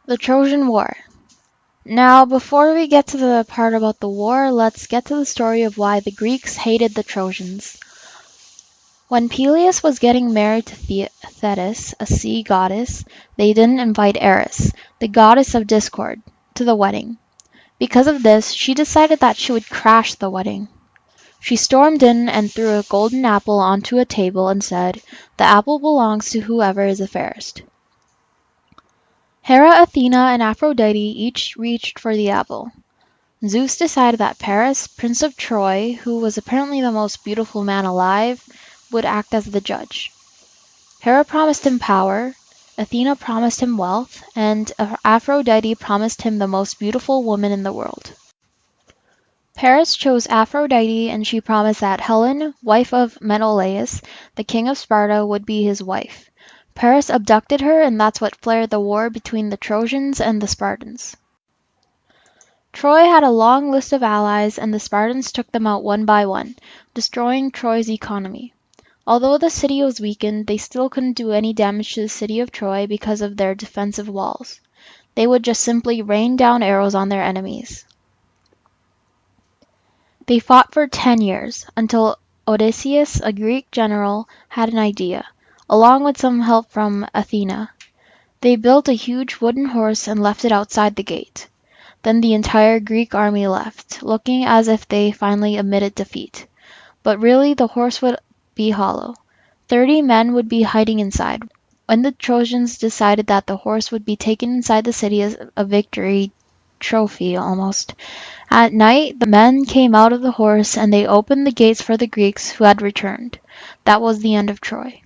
The Trojan War. Now, before we get to the part about the war, let's get to the story of why the Greeks hated the Trojans. When Peleus was getting married to Thetis, a sea goddess, they didn't invite Eris, the goddess of discord, to the wedding. Because of this, she decided that she would crash the wedding. She stormed in and threw a golden apple onto a table and said, "The apple belongs to whoever is the fairest." Hera, Athena, and Aphrodite each reached for the apple. Zeus decided that Paris, Prince of Troy, who was apparently the most beautiful man alive, would act as the judge. Hera promised him power, Athena promised him wealth, and Aphrodite promised him the most beautiful woman in the world. Paris chose Aphrodite, and she promised that Helen, wife of Menelaus, the king of Sparta, would be his wife. Paris abducted her, and that's what flared the war between the Trojans and the Spartans. Troy had a long list of allies, and the Spartans took them out one by one, destroying Troy's economy. Although the city was weakened, they still couldn't do any damage to the city of Troy because of their defensive walls. They would just simply rain down arrows on their enemies. They fought for 10 years, until Odysseus, a Greek general, had an idea, along with some help from Athena. They built a huge wooden horse and left it outside the gate. Then the entire Greek army left, looking as if they finally admitted defeat. But really the horse would be hollow. 30 men would be hiding inside. When the Trojans decided that the horse would be taken inside the city as a victory trophy almost, at night the men came out of the horse and they opened the gates for the Greeks who had returned. That was the end of Troy.